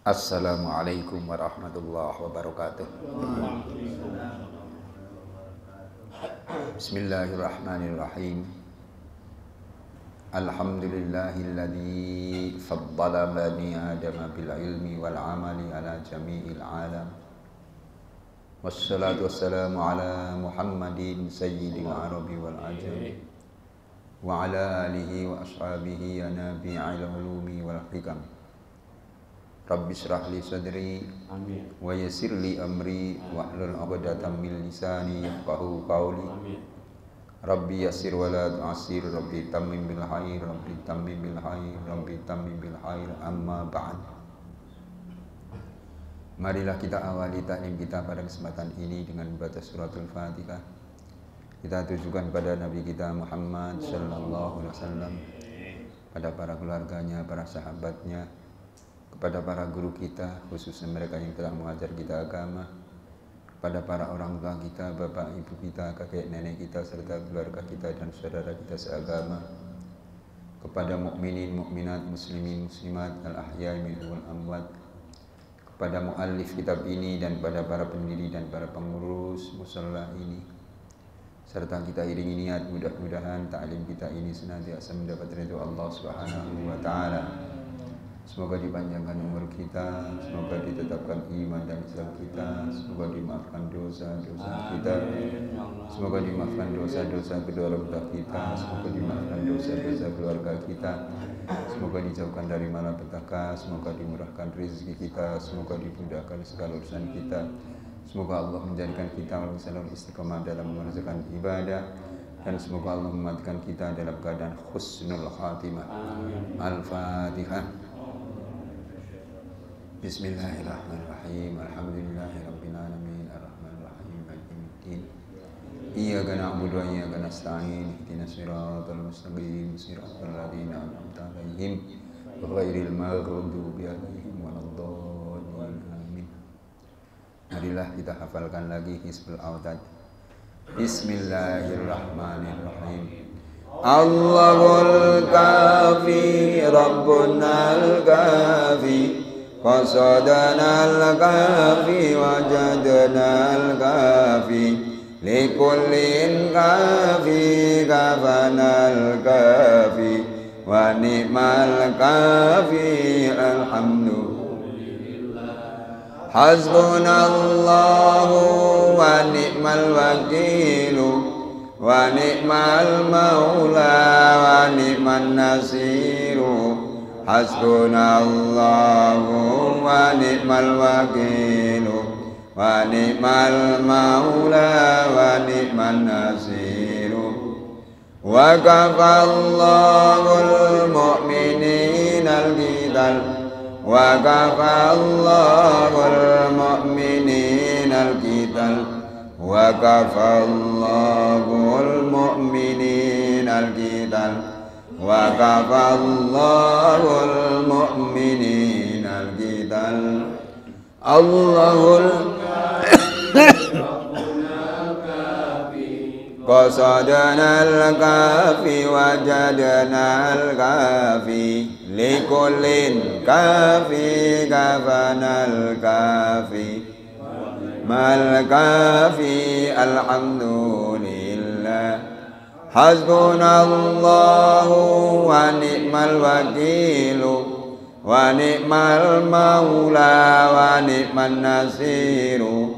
Assalamualaikum warahmatullahi wabarakatuh. Bismillahirrahmanirrahim. Alhamdulillahilladzi faddala bani Adam bil ilmi wal amali ala jami'il alam. Wassalatu wassalamu ala Muhammadin sayyidil arabi wal ajam wa ala alihi wa ashabihi ya nabi'il ulumi wal hikam. Rabbi shrah li sadri wa yassir li amri wahlul 'uqdatam min lisani yafqahu qawli. Rabbi yassir wa la tu'assir, Rabbi tammim bil khair, Rabbi tammim bil khair, Rabbi tammim bil khair. Amma ba'd. Marilah kita awali taklim kita pada kesempatan ini dengan membaca suratul Fatihah. Kita tujukan pada Nabi kita Muhammad sallallahu alaihi wasallam, pada para keluarganya, para sahabatnya, kepada para guru kita, khususnya mereka yang telah mengajar kita agama, kepada para orang tua kita, bapak ibu kita, kakek nenek kita, serta keluarga kita dan saudara kita seagama, kepada mukminin, mukminat, muslimin, muslimat, al-ahya'i minhum wal amwat, kepada muallif kitab ini dan pada para pendiri dan para pengurus musalla ini, serta kita iringi niat mudah-mudahan taklim kita ini senantiasa mendapat ridho Allah Subhanahu wa taala. Semoga dipanjangkan umur kita, semoga ditetapkan iman dan Islam kita, semoga dimaafkan dosa-dosa kita, semoga dimaafkan dosa-dosa kedua orang tua kita, semoga dimaafkan dosa-dosa keluarga kita, semoga dijauhkan dari malapetaka, semoga dimurahkan rezeki kita, semoga dimudahkan segala urusan kita, semoga Allah menjadikan kita selalu istiqomah dalam mengerjakan ibadah, dan semoga Allah mematikan kita dalam keadaan husnul khatimah. Al-Fatihah. Bismillahirrahmanirrahim. Alhamdulillahirabbil alamin, arrahmanir rahim, maliki yaumiddin. Iyyaka na'budu wa iyyaka nasta'in. Ihdinas siratal mustaqim, siratal ladzina an'amta 'alaihim ghairil maghdubi 'alaihim waladdallin. Amin. Marilah kita hafalkan lagi Hizbul Autad. Bismillahirrahmanirrahim. Allahul kafi, Rabbunal kafi, qasadana al-kafi, wajadana al-kafi, likullin kafi, kafana al-kafi, wa ni'mal kafi, alhamdulillah. Hasbunallahu wa ni'mal wakilu, wa ni'mal maula, wa ni'man nasiru. Hasbunallahu wa ni'mal wakilu, wa ni'mal maula, wa ni'man nasiru. Wa kafallahul mu'minina al-qital, wa kafallahul mu'minina al-qital, wa kafallahul mu'minina al-qital, wa kafallahul mu'minina al-qital. Allahul qasadana al-kafi, wajadana al-kafi, likullin kafi, kafana al-kafi, mal kafi, alhamdulillah. Hasbunallahu wa ni'mal wakilu, wa ni'mal maula, wa ni'man nasiru.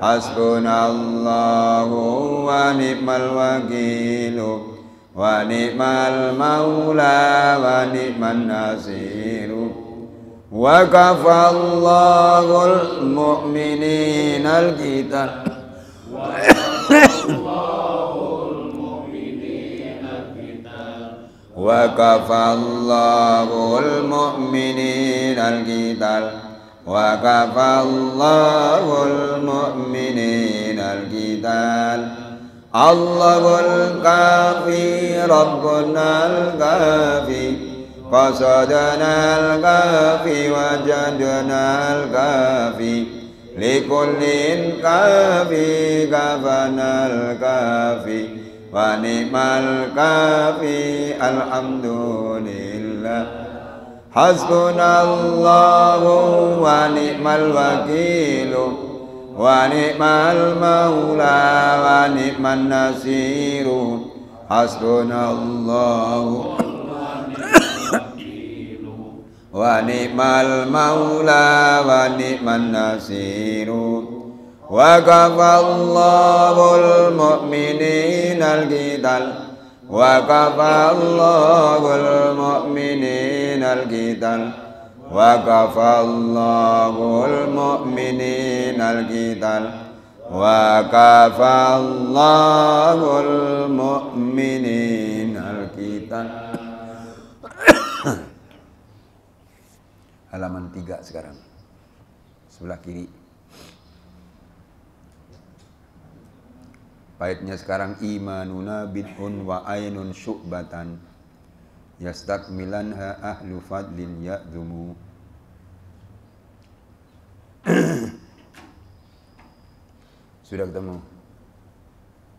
Hasbunallahu wa ni'mal wakilu, wa ni'mal maula, wa ni'man nasiru. Wa kafallahul mu'minina al-qital, wa kafallahul mu'minina al-qital, wa kafallahul mu'minina al-qital. Allahul kafi, Rabbunal kafi, qasadana al-kafi, wajadana al-kafi, likullin kafi, kafana al-kafi, wa ni'mal kafi, alhamdulillah. Hasbunallahu wa ni'mal wakilu wa ni'mal maula wa ni'man nasiru. Hasbunallahu wa ni'mal maula wa ni'man nasiru. Wa kafallahul mu'minina al-qital wa kafallahul mu'minina al-qital wa kafallahul mu'minina al-qital wa kafallahul mu'minina al-qital. Halaman 3 sekarang, sebelah kiri. Baitnya sekarang imanuna bid'un wa ainun syu'batan yastakmilanha ahlu fadlin ya'dhumu. Sudah ketemu?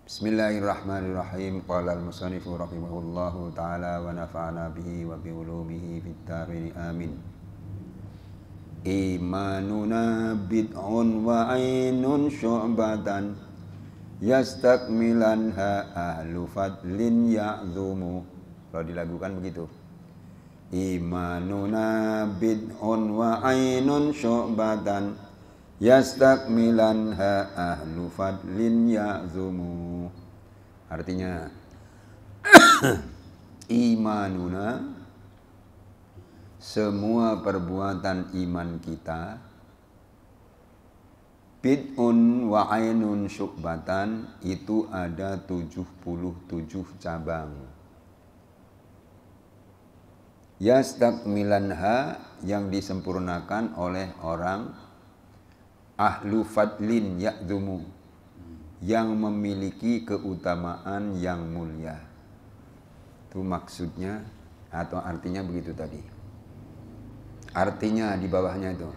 Bismillahirrahmanirrahim. Qala al-musannifu rahimahullahu ta'ala wa nafa'ana bihi wa bi ulumihi fid darin amin. Imanuna bid'un wa ainun syu'batan yastakmilanha ahlu fadlin ya'dhumu. Kalau dilakukan begitu. Imanuna bid'un wa ainun syu'batan yastakmilanha ahlu fadlin ya'dhumu. Artinya imanuna, semua perbuatan iman kita, bid'un wa ainun syu'batan, itu ada 77 cabang. Yastakmilanha, yang disempurnakan oleh orang ahlu fadlin ya'dhumu, yang memiliki keutamaan yang mulia. Itu maksudnya atau artinya begitu tadi. Artinya di bawahnya itu,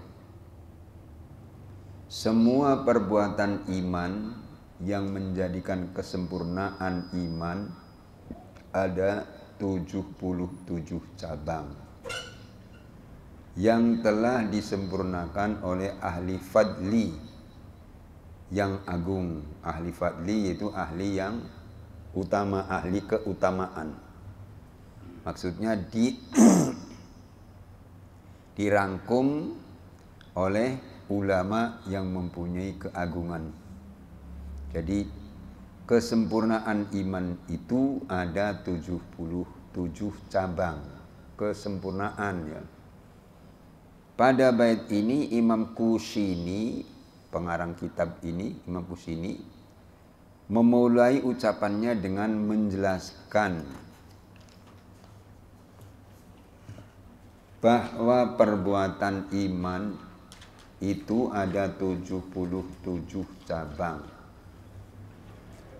semua perbuatan iman yang menjadikan kesempurnaan iman ada 77 cabang yang telah disempurnakan oleh ahli fadli yang agung. Ahli fadli itu ahli yang utama, ahli keutamaan. Maksudnya dirangkum oleh ulama yang mempunyai keagungan. Jadi kesempurnaan iman itu ada 77 cabang kesempurnaan, ya. Pada bait ini Imam Qushini, pengarang kitab ini, Imam Qushini memulai ucapannya dengan menjelaskan bahwa perbuatan iman itu ada 77 cabang.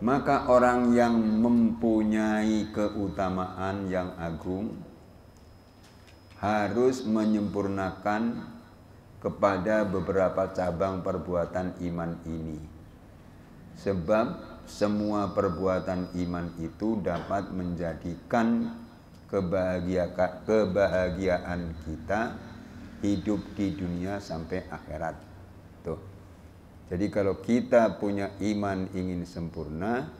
Maka orang yang mempunyai keutamaan yang agung harus menyempurnakan kepada beberapa cabang perbuatan iman ini. Sebab semua perbuatan iman itu dapat menjadikan kebahagiaan kita hidup di dunia sampai akhirat. Tuh. Jadi kalau kita punya iman ingin sempurna,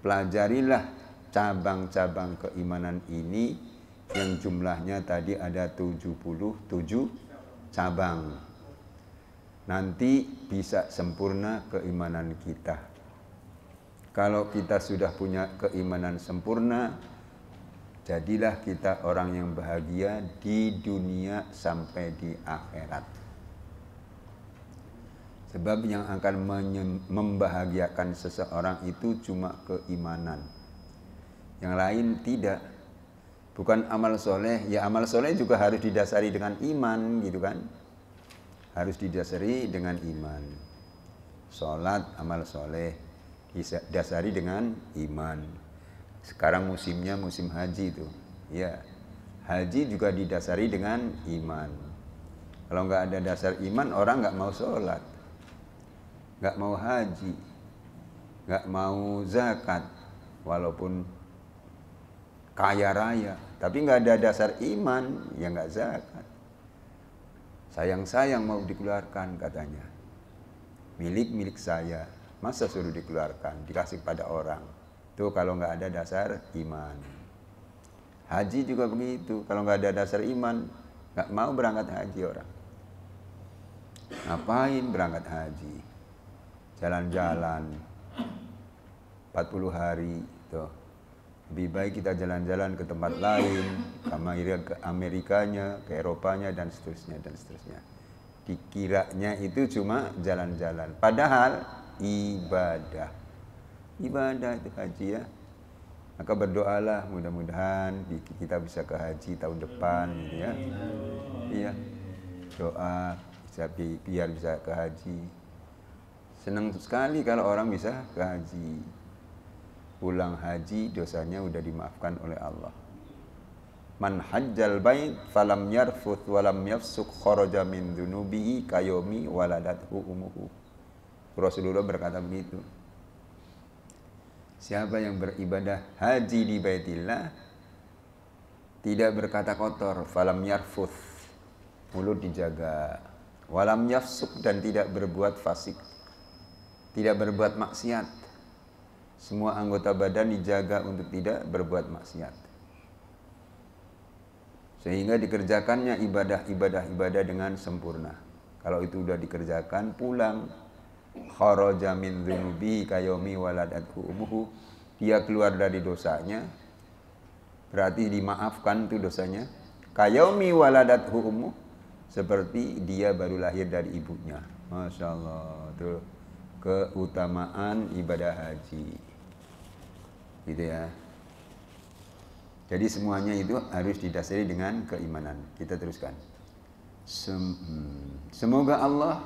pelajarilah cabang-cabang keimanan ini yang jumlahnya tadi ada 77 cabang. Nanti bisa sempurna keimanan kita. Kalau kita sudah punya keimanan sempurna, jadilah kita orang yang bahagia di dunia sampai di akhirat. Sebab yang akan membahagiakan seseorang itu cuma keimanan. Yang lain tidak. Bukan amal soleh. Ya amal soleh juga harus didasari dengan iman, gitu kan. Harus didasari dengan iman. Sholat amal soleh didasari dengan iman. Sekarang musimnya musim haji itu, ya, haji juga didasari dengan iman. Kalau nggak ada dasar iman, orang nggak mau sholat, nggak mau haji, nggak mau zakat, walaupun kaya raya, Tapi nggak ada dasar iman, ya nggak zakat. Sayang-sayang mau dikeluarkan katanya. Milik saya, masa suruh dikeluarkan, dikasih pada orang. Itu kalau nggak ada dasar iman. Haji juga begitu, kalau nggak ada dasar iman, nggak mau berangkat haji orang. Ngapain berangkat haji? Jalan-jalan 40 hari tuh. Lebih baik kita jalan-jalan ke tempat lain, ke Amerikanya, ke Eropanya dan seterusnya dan seterusnya. Dikiranya itu cuma jalan-jalan, padahal ibadah. Ibadah itu haji ya. Maka berdoalah mudah-mudahan kita bisa ke haji tahun depan gitu ya. Iya. Doa biar bisa ke haji. Senang sekali kalau orang bisa ke haji. Pulang haji dosanya udah dimaafkan oleh Allah. Man hajjal bait falam yarfuth walam yafsuk kharaja min dzunubihi kayomi waladathu ummuhu. Rasulullah berkata begitu. Siapa yang beribadah haji di Baitillah tidak berkata kotor, falam yarfuth, mulut dijaga, walam yafsuk dan tidak berbuat fasik, tidak berbuat maksiat. Semua anggota badan dijaga untuk tidak berbuat maksiat. Sehingga dikerjakannya ibadah dengan sempurna. Kalau itu sudah dikerjakan, pulang kharaja min dzunubi kayomi waladathu ummuhu, dia keluar dari dosanya, berarti dimaafkan tuh dosanya. Kayomi waladathu ummuhu, seperti dia baru lahir dari ibunya. Masya Allah, tuh keutamaan ibadah haji. Gitu ya. Jadi semuanya itu harus didasari dengan keimanan. Kita teruskan. Semoga Allah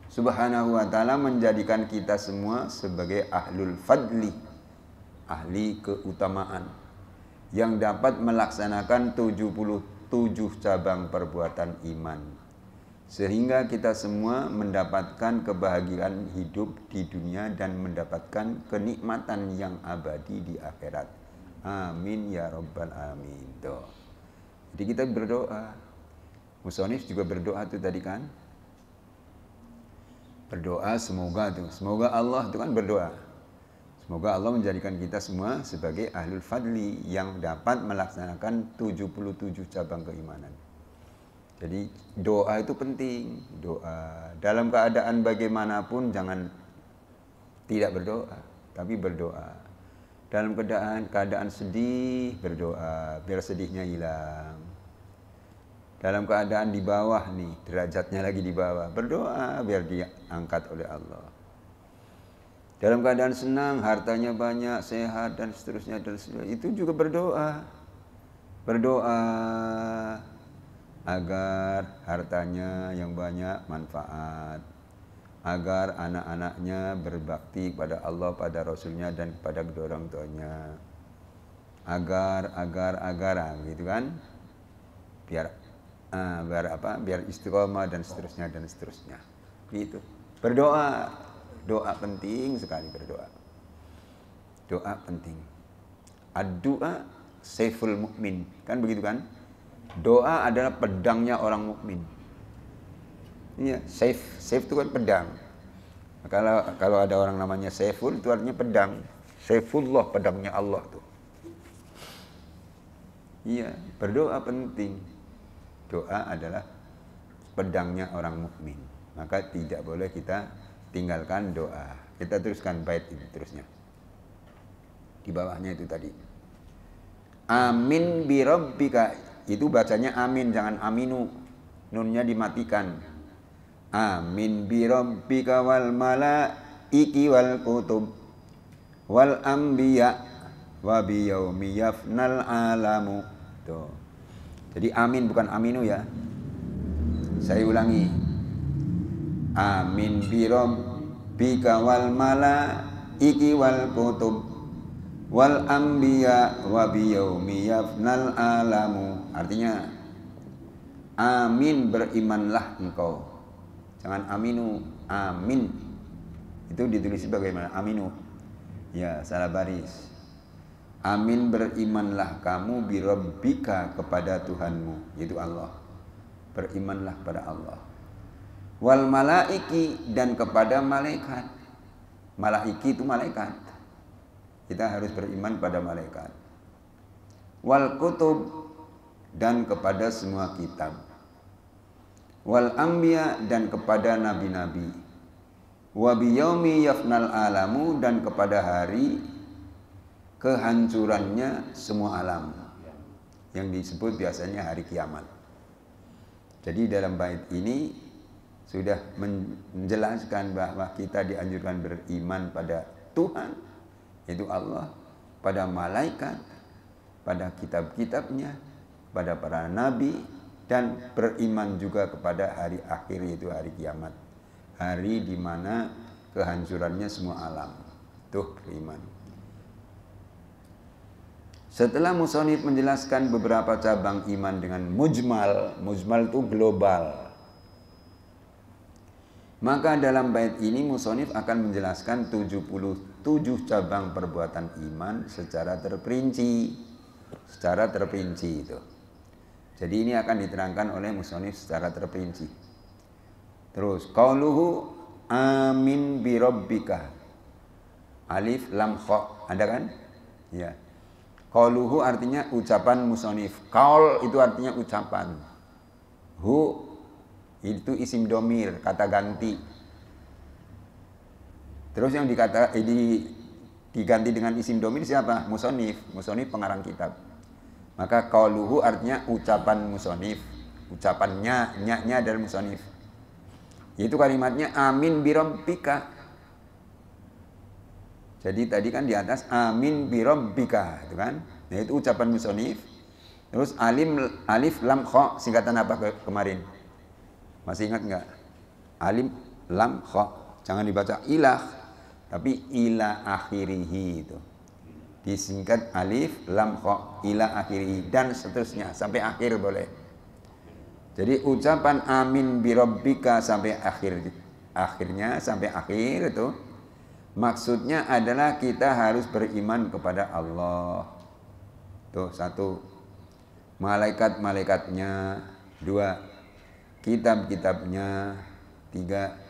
Subhanahu wa ta'ala menjadikan kita semua sebagai ahlul fadli, ahli keutamaan, yang dapat melaksanakan 77 cabang perbuatan iman, sehingga kita semua mendapatkan kebahagiaan hidup di dunia dan mendapatkan kenikmatan yang abadi di akhirat. Amin ya rabbal alamin. Tuh. Jadi kita berdoa. Musonif juga berdoa tuh tadi kan. Berdoa semoga Allah itu kan berdoa. Semoga Allah menjadikan kita semua sebagai ahlul fadli yang dapat melaksanakan 77 cabang keimanan. Jadi doa itu penting. Doa dalam keadaan bagaimanapun jangan tidak berdoa, tapi berdoa. Dalam keadaan sedih berdoa biar sedihnya hilang. Dalam keadaan di bawah nih, derajatnya lagi di bawah, berdoa biar diangkat oleh Allah. Dalam keadaan senang, hartanya banyak, sehat dan seterusnya, itu juga berdoa. Berdoa agar hartanya yang banyak manfaat, agar anak-anaknya berbakti kepada Allah, pada Rasulnya dan kepada kedua orang tuanya. Agar gitu kan, biar istiqomah dan seterusnya gitu. Berdoa, doa penting sekali, berdoa, doa penting. Ad-du'a saiful mukmin, kan begitu kan? Doa adalah pedangnya orang mukmin. Iya, saif itu kan pedang. Kalau ada orang namanya saiful, itu artinya pedang. Saifullah, pedangnya Allah tuh. Iya, berdoa penting. Doa adalah pedangnya orang mukmin. Maka tidak boleh kita tinggalkan doa. Kita teruskan bait ini terusnya. Di bawahnya itu tadi. Amin bi rabbika, itu bacanya amin, jangan aminu. Nunnya dimatikan. Amin bi rabbika wal malaiki wal kutub wal anbiya wa bi yaumi yafnal alamu. Tuh. Jadi amin bukan aminu ya. Saya ulangi. Amin bi rabbika wal malaiki wal kutub wal anbiya wa bi yaumi yafnal alamu. Artinya amin, berimanlah engkau. Jangan aminu, amin. Itu ditulis bagaimana? Aminu. Ya, salah baris. Amin, berimanlah kamu birabbika, kepada Tuhanmu, yaitu Allah. Berimanlah pada Allah. Wal malaiki, dan kepada malaikat. Malaiki itu malaikat. Kita harus beriman pada malaikat. Wal kutub, dan kepada semua kitab. Wal anbiya, dan kepada nabi-nabi. Wa biyaumi yafnal alamu, dan kepada hari kehancurannya semua alam, yang disebut biasanya hari kiamat. Jadi dalam bait ini sudah menjelaskan bahwa kita dianjurkan beriman pada Tuhan, yaitu Allah, pada malaikat, pada kitab-kitabnya, pada para nabi, dan beriman juga kepada hari akhir, yaitu hari kiamat, hari di mana kehancurannya semua alam. Tuh beriman. Setelah musonif menjelaskan beberapa cabang iman dengan mujmal, mujmal itu global, maka dalam bait ini musonif akan menjelaskan 77 cabang perbuatan iman secara terperinci. Secara terperinci itu. Jadi ini akan diterangkan oleh musonif secara terperinci. Terus, qauluhu amin birabbika. Alif lam kha. Ada kan? Ya. Qauluhu artinya ucapan musonif. Qaul itu artinya ucapan. Hu itu isim domir, kata ganti. Terus yang diganti dengan isim domir siapa? Musonif. Musonif pengarang kitab. Maka qauluhu artinya ucapan musonif. Ucapannya, nya dari musonif. Yaitu kalimatnya amin birabbika. Jadi tadi kan di atas amin birabbika, itu kan? Nah, itu ucapan musonif. Terus alif lam kha, singkatan apa kemarin? Masih ingat nggak? Alif lam kha. Jangan dibaca ilah, tapi ila akhirihi itu. Disingkat alif lam kha ila akhirihi, dan seterusnya sampai akhir boleh. Jadi ucapan amin birabbika sampai akhirnya sampai akhir itu maksudnya adalah kita harus beriman kepada Allah. Tuh, satu, malaikat-malaikatnya. Dua, kitab-kitabnya. Tiga,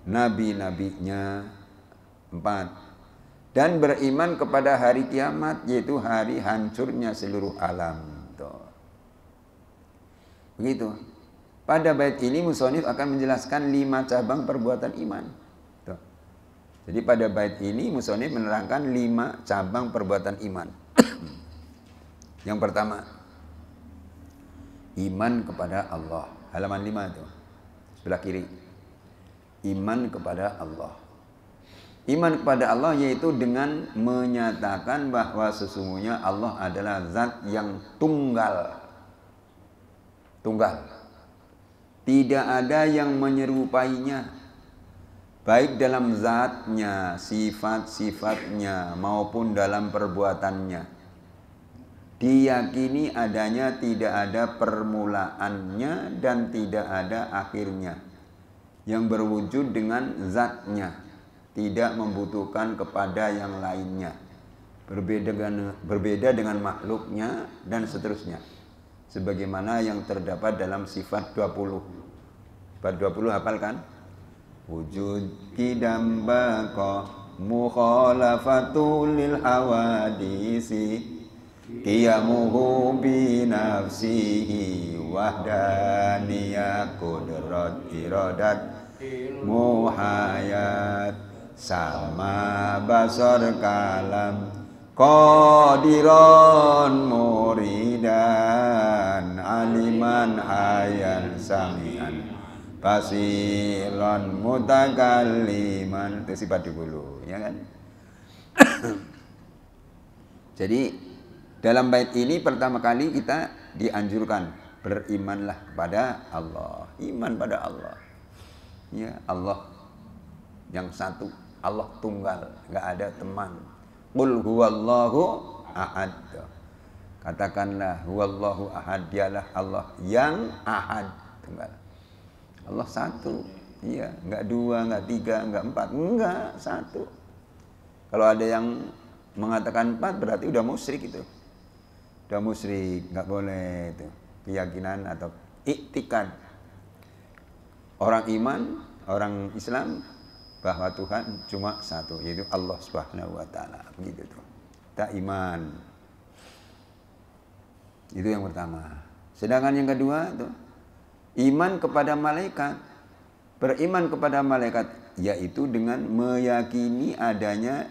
nabi-nabinya. Empat, dan beriman kepada hari kiamat, yaitu hari hancurnya seluruh alam. Tuh. Begitu. Pada bait ini musonif akan menjelaskan 5 cabang perbuatan iman. Tuh. Jadi pada bait ini musonif menerangkan 5 cabang perbuatan iman. Yang pertama, iman kepada Allah. Halaman 5 itu, sebelah kiri. Iman kepada Allah. Iman kepada Allah yaitu dengan menyatakan bahwa sesungguhnya Allah adalah zat yang tunggal. Tunggal. Tidak ada yang menyerupainya, baik dalam zatnya, sifat-sifatnya, maupun dalam perbuatannya. Diyakini adanya tidak ada permulaannya dan tidak ada akhirnya, yang berwujud dengan zatnya, tidak membutuhkan kepada yang lainnya, berbeda dengan makhluknya, dan seterusnya, sebagaimana yang terdapat dalam sifat 20. Sifat 20 hafal kan? Wujud qidam baqa mukhalafatul lil hawadisi qiyamuhu bi nafsihi wahdaniyah qudrat iradat muhayat sama basar kalam qadiran muridan aliman hayan samian basiran mutakalliman. Itu sifat 20, ya kan? Jadi dalam bait ini pertama kali kita dianjurkan berimanlah kepada Allah. Iman pada Allah. Ya, Allah yang satu, Allah tunggal, enggak ada teman. Qul huwallahu ahad. Katakanlah huwallahu ahad, dialah Allah yang ahad, tunggal. Allah satu. Iya, enggak 2, enggak 3, enggak 4, enggak, satu. Kalau ada yang mengatakan 4 berarti udah musyrik itu. Udah musyrik, nggak boleh itu. Keyakinan atau iktikad orang iman, orang Islam bahwa Tuhan cuma satu, yaitu Allah Subhanahu wa taala. Begitu tuh. Kita iman. Itu yang pertama. Sedangkan yang kedua tuh iman kepada malaikat. Beriman kepada malaikat yaitu dengan meyakini adanya,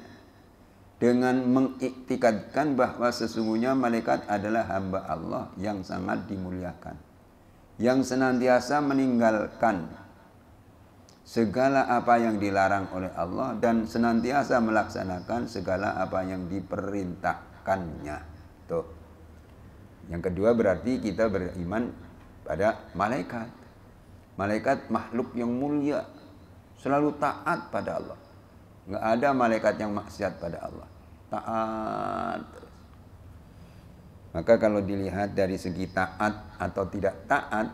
dengan mengiktikadkan bahwa sesungguhnya malaikat adalah hamba Allah yang sangat dimuliakan, yang senantiasa meninggalkan segala apa yang dilarang oleh Allah dan senantiasa melaksanakan segala apa yang diperintahkannya. Tuh. Yang kedua berarti kita beriman pada malaikat. Malaikat makhluk yang mulia, selalu taat pada Allah. Nggak ada malaikat yang maksiat pada Allah. Taat. Maka kalau dilihat dari segi taat atau tidak taat,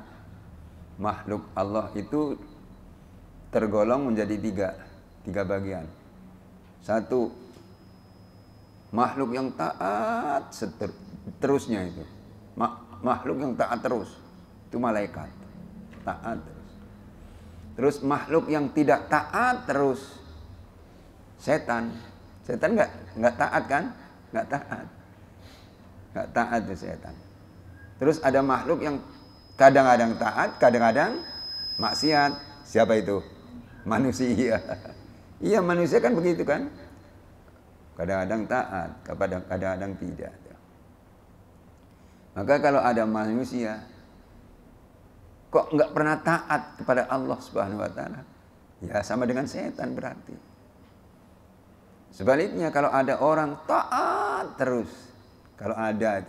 makhluk Allah itu tergolong menjadi tiga bagian. Satu, makhluk yang taat terusnya itu. Makhluk yang taat terus itu malaikat, taat terus. Terus makhluk yang tidak taat terus setan. Setan nggak taat kan? Nggak taat itu setan. Terus ada makhluk yang kadang-kadang taat, kadang-kadang maksiat. Siapa itu? Manusia. Iya, manusia kan begitu kan? Kadang-kadang taat, kadang-kadang tidak. Maka kalau ada manusia kok nggak pernah taat kepada Allah Subhanahu wa taala, ya sama dengan setan berarti. Sebaliknya kalau ada orang taat terus, kalau ada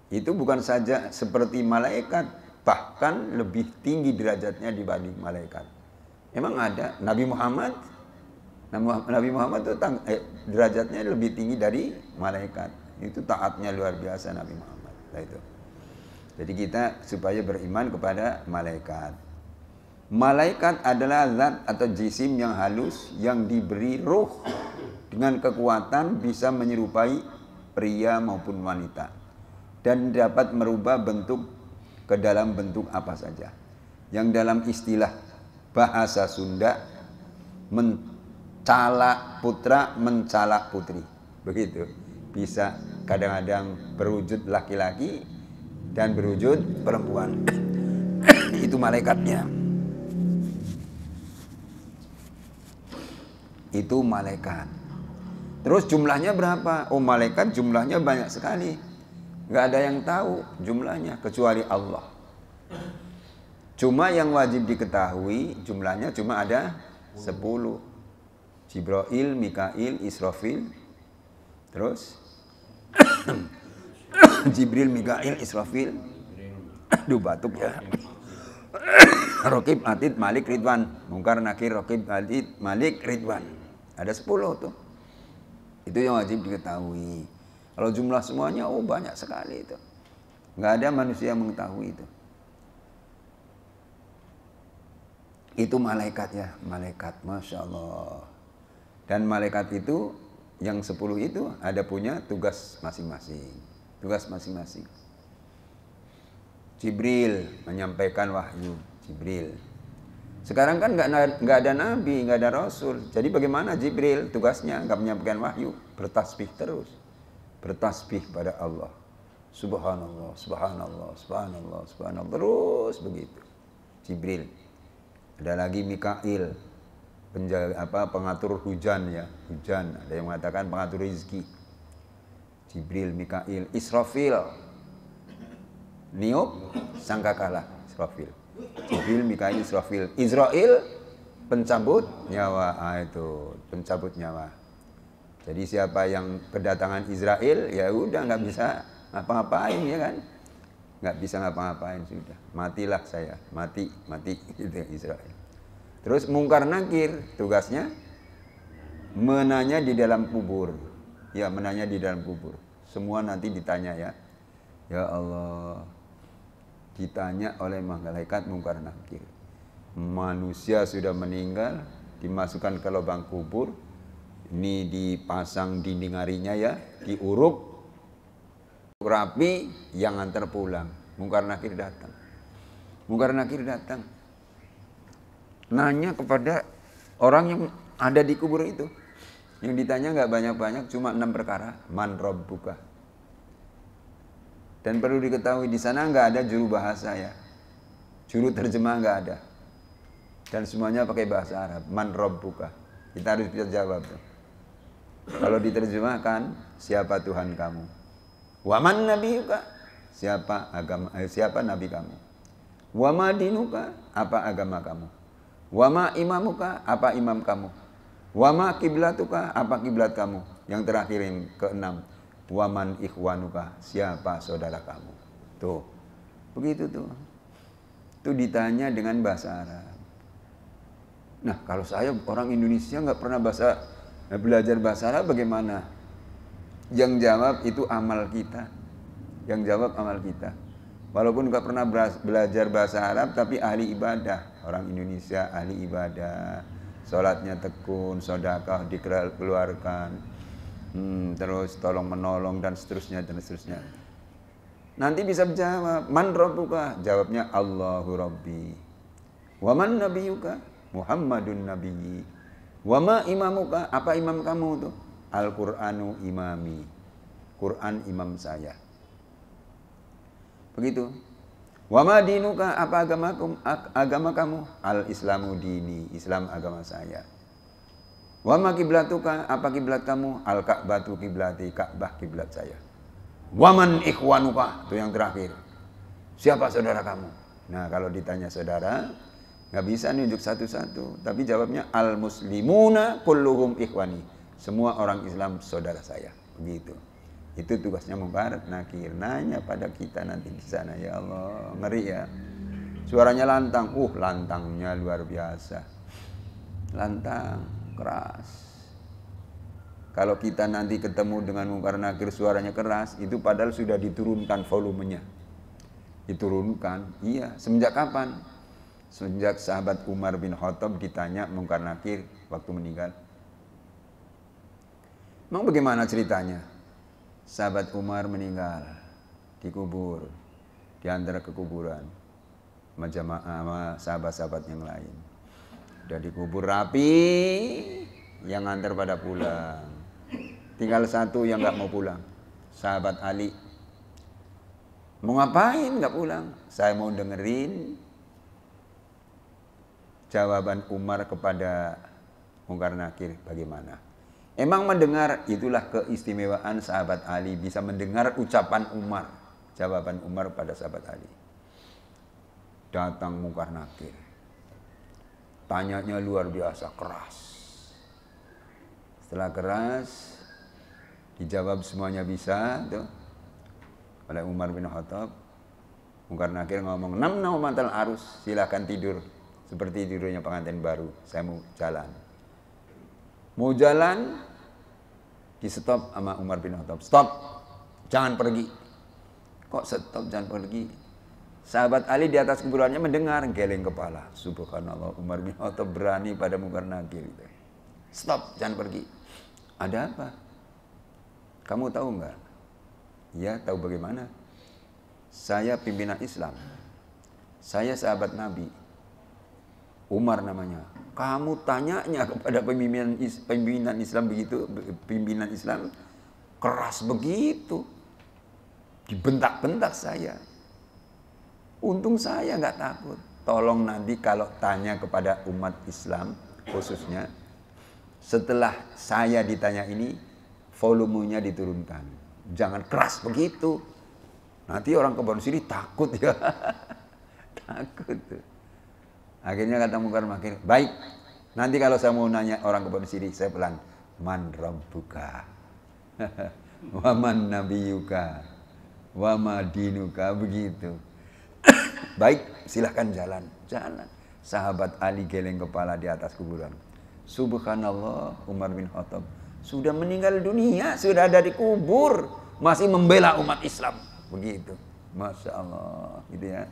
itu bukan saja seperti malaikat, bahkan lebih tinggi derajatnya dibanding malaikat. Emang ada Nabi Muhammad itu derajatnya lebih tinggi dari malaikat. Itu taatnya luar biasa Nabi Muhammad. Nah, itu. Jadi kita supaya beriman kepada malaikat. Malaikat adalah zat atau jisim yang halus yang diberi ruh dengan kekuatan bisa menyerupai pria maupun wanita dan dapat merubah bentuk ke dalam bentuk apa saja. Yang dalam istilah bahasa Sunda mencala putra, mencala putri. Begitu. Bisa kadang-kadang berwujud laki-laki dan berwujud perempuan. Itu malaikatnya. Itu malaikat. Terus jumlahnya berapa? Oh, malaikat jumlahnya banyak sekali. Nggak ada yang tahu jumlahnya kecuali Allah. Cuma yang wajib diketahui jumlahnya cuma ada 10. Jibril, Mikail, Israfil. Terus Jibril, Mikail, Israfil. Aduh, batuk ya. Raqib, Atid, Malik, Ridwan. Mungkar, Nakir, Raqib, Atid, Malik, Ridwan. Ada 10 tuh. Itu yang wajib diketahui. Kalau jumlah semuanya, oh banyak sekali itu. Nggak ada manusia yang mengetahui itu. Itu malaikat ya, malaikat, Masya Allah. Dan malaikat itu, yang 10 itu ada punya tugas masing-masing. Tugas masing-masing. Jibril menyampaikan wahyu. Jibril. Sekarang kan nggak ada nabi, nggak ada rasul. Jadi bagaimana Jibril tugasnya? Nggak menyampaikan wahyu, bertasbih terus. Bertasbih pada Allah. Subhanallah, subhanallah, subhanallah, subhanallah. Terus begitu. Jibril. Ada lagi Mikail, pengatur hujan ya, hujan. Ada yang mengatakan pengatur rezeki. Jibril, Mikail, Israfil, niup sangkakala. Israfil, Jibril, Mikail, Israfil. Israel, pencabut nyawa. Itu pencabut nyawa. Jadi siapa yang kedatangan Israel, ya udah nggak bisa ngapa-ngapain ya kan? Nggak bisa ngapa-ngapain sudah. Matilah saya, mati itu Israel. Terus Mungkar Nakir tugasnya menanya di dalam kubur. Ya, menanya di dalam kubur. Semua nanti ditanya ya. Ya Allah, ditanya oleh malaikat Mungkar Nakir. Manusia sudah meninggal, dimasukkan ke lubang kubur. Ini dipasang dinding harinya ya, diuruk rapi, yang antar pulang. Mungkar Nakir datang. Mungkar Nakir datang. Nanya kepada orang yang ada di kubur itu. Yang ditanya nggak banyak-banyak, cuma 6 perkara. Man rabbuka. Dan perlu diketahui di sana nggak ada juru bahasa ya. Juru terjemah nggak ada. Dan semuanya pakai bahasa Arab. Man rabbuka. Kita harus bisa jawab tuh. Kalau diterjemahkan, siapa Tuhan kamu? Waman nabiyuka? Siapa nabi kamu? Wama dinuka? Apa agama kamu? Wama imamuka? Apa imam kamu? Wama kiblatuka? Apa kiblat kamu? Yang terakhir yang keenam. Waman ikhwanuka? Siapa saudara kamu? Tuh. Begitu tuh. Itu ditanya dengan bahasa Arab. Nah, kalau saya orang Indonesia nggak pernah belajar bahasa Arab, bagaimana? Yang jawab itu amal kita. Yang jawab amal kita. Walaupun nggak pernah belajar bahasa Arab, tapi ahli ibadah. Orang Indonesia ahli ibadah. Sholatnya tekun, sedekah dikeluarkan, terus tolong menolong dan seterusnya dan seterusnya. Nanti bisa menjawab, man rabbuka? Jawabnya Allahu Rabbi. Wa man nabiyuka? Muhammadun nabiyyi. Wa ma imamuka? Apa imam kamu tuh? Al-Qur'anu imami. Quran imam saya. Begitu. Wa ma dinuka? Apa agama kamu? Al-Islamu dini. Islam agama saya. Wa ma kiblatuka? Apa kiblat kamu? Al-Ka'batu kiblati. Ka'bah kiblat saya. Wa man ikhwanuka? Itu yang terakhir. Siapa saudara kamu? Nah, kalau ditanya saudara, nggak bisa nunjuk satu-satu, tapi jawabnya al-muslimuna kulluhum ikhwani. Semua orang Islam saudara saya. Begitu. Itu tugasnya Mungkar Nakir. Nanya pada kita nanti di sana, ya Allah, ngeri ya. Suaranya lantang. Lantangnya luar biasa. Lantang, keras. Kalau kita nanti ketemu dengan Mungkar Nakir suaranya keras, itu padahal sudah diturunkan volumenya. Diturunkan. Iya, semenjak kapan? Sejak sahabat Umar bin Khattab ditanya Mungkar Nakir waktu meninggal. Memang bagaimana ceritanya? Sahabat Umar meninggal, dikubur, diantar ke kuburan sama sahabat-sahabat yang lain. Udah dikubur rapi, yang antar pada pulang. Tinggal satu yang nggak mau pulang, sahabat Ali. Mau ngapain nggak pulang? Saya mau dengerin jawaban Umar kepada Mungkar Nakir bagaimana. Emang mendengar, itulah keistimewaan sahabat Ali, bisa mendengar ucapan Umar, jawaban Umar pada sahabat Ali. Datang Mungkar Nakir, tanyanya luar biasa keras. Setelah keras dijawab semuanya bisa tuh oleh Umar bin Khattab. Mungkar Nakir ngomong, namnau mantal arus, silahkan tidur seperti tidurnya pengantin baru, saya mau jalan. Mau jalan, di stop sama Umar bin Khattab. Stop, jangan pergi. Kok stop, jangan pergi? Sahabat Ali di atas kuburannya mendengar, geleng kepala. Subhanallah, Umar bin Khattab berani pada Mungkar Nakir. Stop, jangan pergi. Ada apa? Kamu tahu nggak? Ya, tahu bagaimana? Saya pimpinan Islam. Saya sahabat Nabi. Umar namanya. Kamu tanyanya kepada pimpinan Islam begitu, pimpinan Islam keras begitu. Dibentak-bentak saya. Untung saya nggak takut. Tolong nanti kalau tanya kepada umat Islam khususnya, setelah saya ditanya ini, volumenya diturunkan. Jangan keras begitu. Nanti orang kebon sini takut ya. Takut tuh. Akhirnya kata Mungkar Nakir, baik, nanti kalau saya mau nanya orang kebon sidik, saya pelan, man rabbuka, wa man nabiyuka, wa ma dinuka, begitu. Baik, silahkan jalan. Sahabat Ali geleng kepala di atas kuburan. Subhanallah, Umar bin Khattab sudah meninggal dunia, sudah ada di kubur, masih membela umat Islam. Begitu, Masya Allah, gitu ya.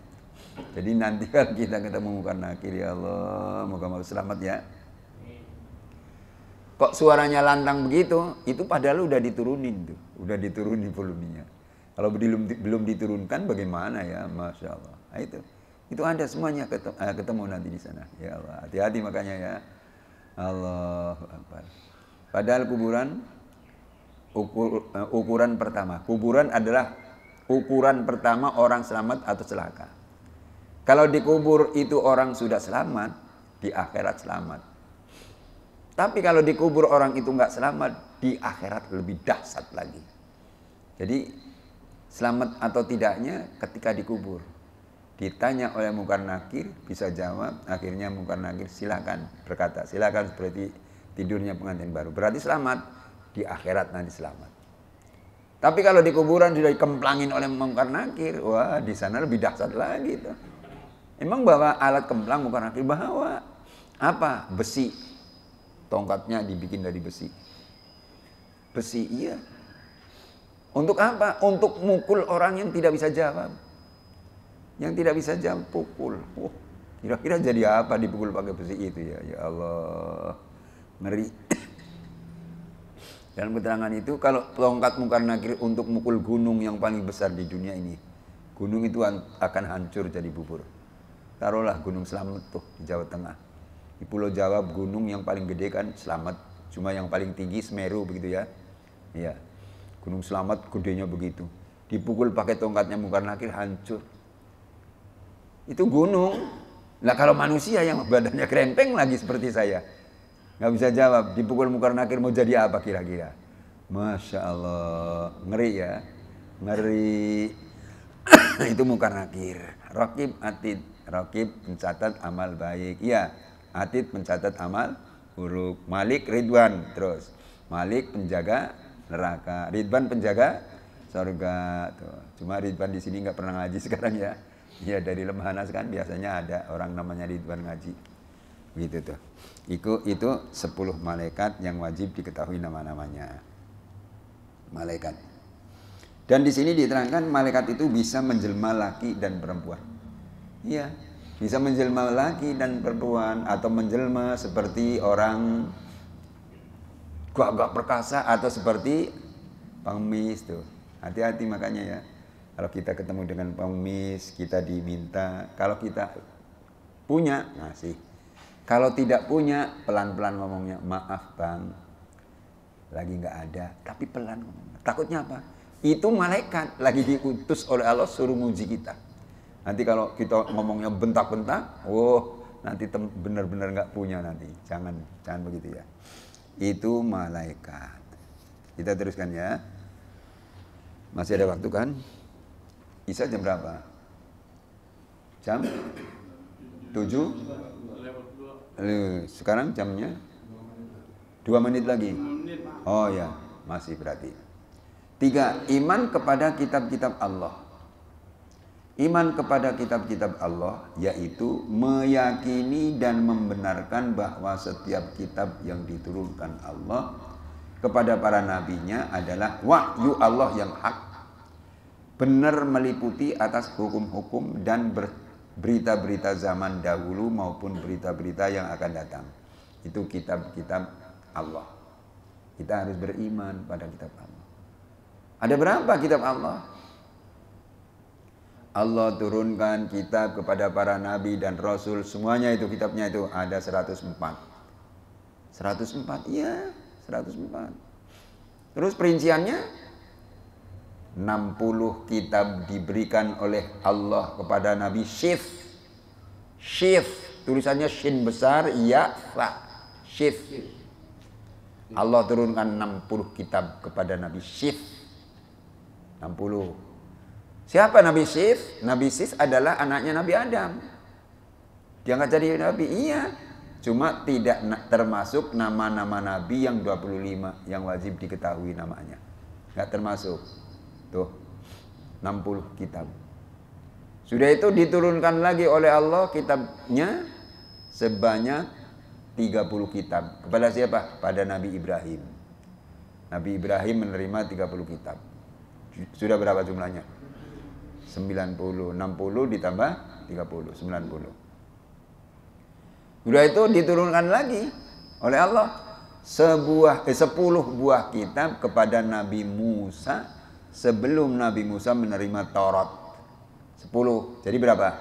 Jadi nanti kalau kita ketemu Mungkar Nakir, ya Allah, moga-moga selamat ya. Kok suaranya lantang begitu? Itu padahal udah diturunin tuh, udah diturunin volumenya. Kalau belum diturunkan bagaimana ya, Masya Allah. Nah, itu ada semuanya ketemu nanti di sana. Ya Allah, hati-hati makanya ya. Allahu Akbar. Padahal kuburan ukuran pertama. Kuburan adalah ukuran pertama orang selamat atau celaka. Kalau dikubur itu orang sudah selamat, di akhirat selamat. Tapi kalau dikubur orang itu nggak selamat, di akhirat lebih dahsyat lagi. Jadi selamat atau tidaknya ketika dikubur. Ditanya oleh Munkar Nakir, bisa jawab. Akhirnya Munkar Nakir silakan berkata, silakan seperti tidurnya pengantin baru. Berarti selamat, di akhirat nanti selamat. Tapi kalau di kuburan sudah dikemplangin oleh Munkar Nakir, wah di sana lebih dahsyat lagi tuh. Emang bawa alat kemplang Munkar Nakir? Bawa. Apa? Besi. Tongkatnya dibikin dari besi. Besi, iya. Untuk apa? Untuk mukul orang yang tidak bisa jawab. Yang tidak bisa jawab, pukul. Kira-kira jadi apa dipukul pakai besi itu ya? Ya Allah. Ngeri. Dalam keterangan itu, kalau tongkat Munkar Nakir untuk mukul gunung yang paling besar di dunia ini, gunung itu akan hancur jadi bubur. Taruhlah Gunung Slamet tuh di Jawa Tengah. Di Pulau Jawa gunung yang paling gede kan Slamet, cuma yang paling tinggi Semeru begitu ya. Iya. Gunung Slamet gedenya begitu. Dipukul pakai tongkatnya Munkar Nakir hancur. Itu gunung. Nah kalau manusia yang badannya krempeng lagi seperti saya, nggak bisa jawab, dipukul Munkar Nakir mau jadi apa kira-kira? Masya Allah, ngeri ya, ngeri. Itu Munkar Nakir. Raqib Atid, Raqib pencatat amal baik, iya. Atid pencatat amal buruk. Malik Ridwan, terus Malik penjaga neraka, Ridwan penjaga surga. Tuh. Cuma Ridwan di sini nggak pernah ngaji sekarang ya. Ya dari Lemhanas kan biasanya ada orang namanya Ridwan ngaji, gitu tuh. Itu 10 malaikat yang wajib diketahui nama-namanya. Malaikat. Dan di sini diterangkan malaikat itu bisa menjelma laki dan perempuan. Iya, bisa menjelma laki dan perempuan atau menjelma seperti orang gagah perkasa atau seperti pengemis tuh. Hati-hati makanya ya. Kalau kita ketemu dengan pengemis, kita diminta. Kalau kita punya, ngasih. Kalau tidak punya, pelan-pelan ngomongnya, maaf bang, lagi nggak ada, tapi pelan ngomongnya. Takutnya apa? Itu malaikat lagi diutus oleh Allah suruh nguji kita. Nanti kalau kita ngomongnya bentak-bentak, nanti benar-benar nggak punya nanti. Jangan begitu ya. Itu malaikat. Kita teruskan ya. Masih ada waktu kan? Isya jam berapa? Jam 7? Sekarang jamnya 2 menit lagi. Oh ya, masih berarti. 3. Iman kepada kitab-kitab Allah. Iman kepada kitab-kitab Allah yaitu meyakini dan membenarkan bahwa setiap kitab yang diturunkan Allah kepada para nabinya adalah wahyu Allah yang hak, benar meliputi atas hukum-hukum dan berita-berita zaman dahulu maupun berita-berita yang akan datang. Itu kitab-kitab Allah. Kita harus beriman pada kitab Allah. Ada berapa kitab Allah? Allah turunkan kitab kepada para nabi dan rasul. Semuanya itu kitabnya itu ada 104. 104, iya 104. Terus perinciannya 60 kitab diberikan oleh Allah kepada Nabi Syif. Syif, tulisannya shin besar, ya, fa. Syif. Allah turunkan 60 kitab kepada Nabi Syif. 60. Siapa Nabi Syif? Nabi Syif adalah anaknya Nabi Adam. Dia nggak jadi Nabi, iya. Cuma tidak termasuk nama-nama Nabi yang 25 yang wajib diketahui namanya. Nggak termasuk. Tuh, 60 kitab. Sudah itu diturunkan lagi oleh Allah kitabnya sebanyak 30 kitab. Kepada siapa? Pada Nabi Ibrahim. Nabi Ibrahim menerima 30 kitab. Sudah berapa jumlahnya? 90. 60 ditambah 30, 90. Sudah itu diturunkan lagi oleh Allah 10 buah kitab kepada Nabi Musa sebelum Nabi Musa menerima Taurat. 10. Jadi berapa?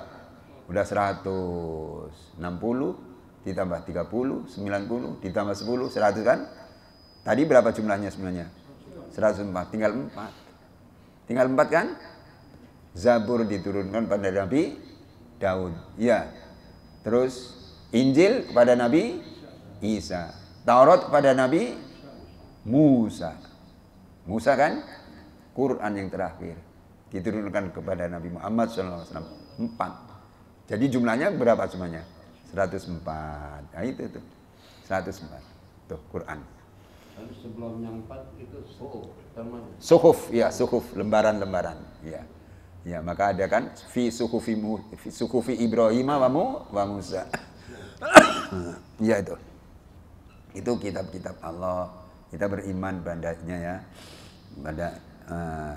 Udah 160 ditambah 30, 90 ditambah 10, 100 kan? Tadi berapa jumlahnya sebenarnya? 104, tinggal 4. Tinggal 4 kan? Zabur diturunkan pada Nabi Daud. Ya. Terus Injil kepada Nabi Isa. Taurat kepada Nabi Musa. Musa kan? Quran yang terakhir diturunkan kepada Nabi Muhammad SAW. 4. Jadi jumlahnya berapa semuanya? 104. Nah itu tuh. 104. Tuh Quran. Lalu sebelum yang 4 itu suhuf namanya. Suhuf, ya suhuf, lembaran-lembaran. Ya. Ya, maka ada kan fi suhufi Ibrahim wa Musa. Ya itu. Itu kitab-kitab Allah. Kita beriman padanya ya. Pada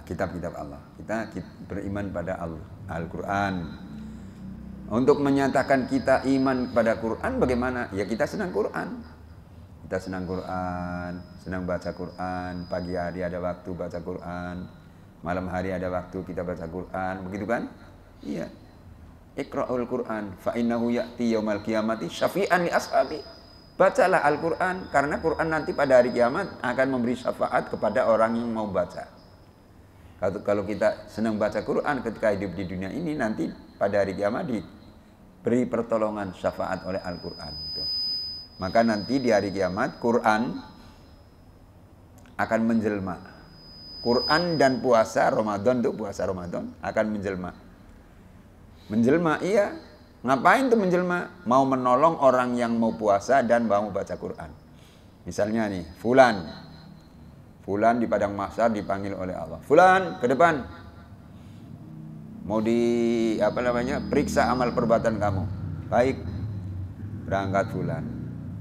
kitab-kitab Allah. Kita beriman pada Al-Quran. Untuk menyatakan kita iman kepada Quran bagaimana? Ya kita senang Quran. Kita senang Quran, senang baca Quran. Pagi hari ada waktu baca Quran. Malam hari ada waktu kita baca Quran. Begitu kan? Iya. Iqra'ul Quran fa innahu ya'ti yaumal qiyamati syafi'an li ashabi. Bacalah Al-Quran karena Quran nanti pada hari kiamat akan memberi syafaat kepada orang yang mau baca. Kalau kita senang baca Quran ketika hidup di dunia ini, nanti pada hari kiamat diberi pertolongan syafaat oleh Al-Quran. Maka nanti di hari kiamat Quran akan menjelma. Quran dan puasa Ramadan, untuk puasa Ramadan akan menjelma. Menjelma, iya. Ngapain tuh menjelma? Mau menolong orang yang mau puasa dan mau baca Quran. Misalnya nih, Fulan di padang mahsyar dipanggil oleh Allah. Fulan, ke depan. Mau periksa amal perbuatan kamu. Baik. Berangkat Fulan.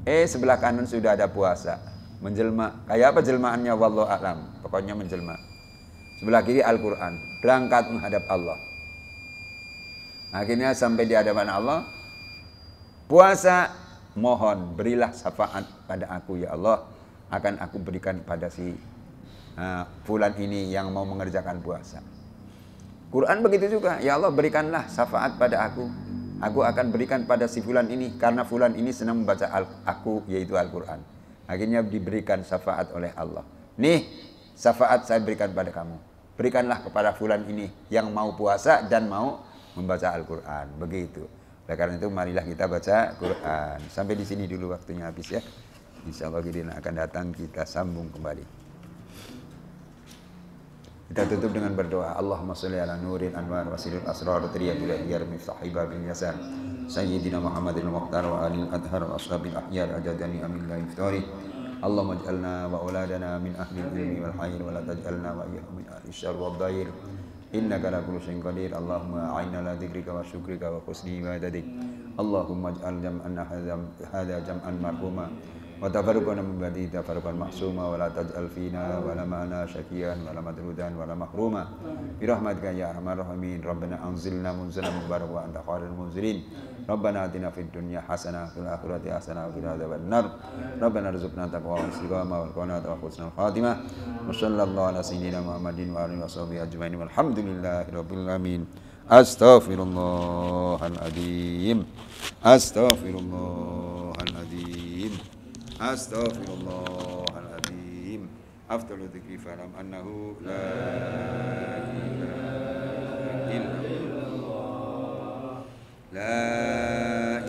Sebelah kanan sudah ada puasa. Menjelma. Kayak apa jelmaannya? Wallahu a'lam. Pokoknya menjelma. Sebelah kiri Al-Quran. Berangkat menghadap Allah. Akhirnya sampai di hadapan Allah. Puasa. Mohon berilah syafaat pada aku ya Allah. Akan aku berikan pada si Fulan ini yang mau mengerjakan puasa. Quran begitu juga. Ya Allah berikanlah syafaat pada aku. Aku akan berikan pada si Fulan ini. Karena Fulan ini senang membaca aku yaitu Al-Quran. Akhirnya diberikan syafaat oleh Allah. Nih, syafaat saya berikan pada kamu. Berikanlah kepada Fulan ini yang mau puasa dan mau membaca Al-Quran. Begitu. Oleh karena itu marilah kita baca Quran. Sampai di sini dulu waktunya habis ya. Insya Allah kita akan datang kita sambung kembali. Kita tutup dengan berdoa. Allahumma sholli ala nurin anwar wasilul asrar triyatul ahyar miftahiba bin yasar. Sayyidina Muhammadin al-Muqtar wa alil adhar wa ashabil ahyar ajadani amin la iftari. Allahumma ij'alna wa auladana min ahli ilmi wal khair wa la taj'alna wa iyyahum min ahli syarr wad dair. Innaka ala kulli syai'in qadir. Allahumma a'inna ala dzikrika wa syukrika wa husni ibadatik. Allahumma ij'al jam'ana hadza jam'an marhuma wa tafarruqana min ba'di tafarruqan ma'suma wa la taj'al fina wa la ma'ana syaqiyan wa la madrudan wa la mahruma bi rahmatika ya arhamar rahimin. Rabbana anzilna munzalan mubarakan wa anta khairul munzilin. Rabbana atina fid dunya hasanah wa fil akhirati hasanah wa qina adzabannar. Rabbana rzuqna taqwa wal istiqamah wal qanaata wa husnul khatimah. Wa sallallahu ala sayyidina Muhammadin wa alihi washabihi ajmain. Walhamdulillahi rabbil alamin. Astaghfirullahaladzim. Astaghfirullahaladzim. Astaghfirullahaladzim. Afdalu dzikri falam annahu la ilaha illallah. La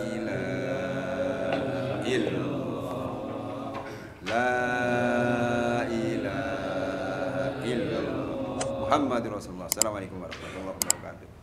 ilaha illallah. La ilaha illallah. Muhammadur Rasulullah. Assalamualaikum warahmatullahi wabarakatuh.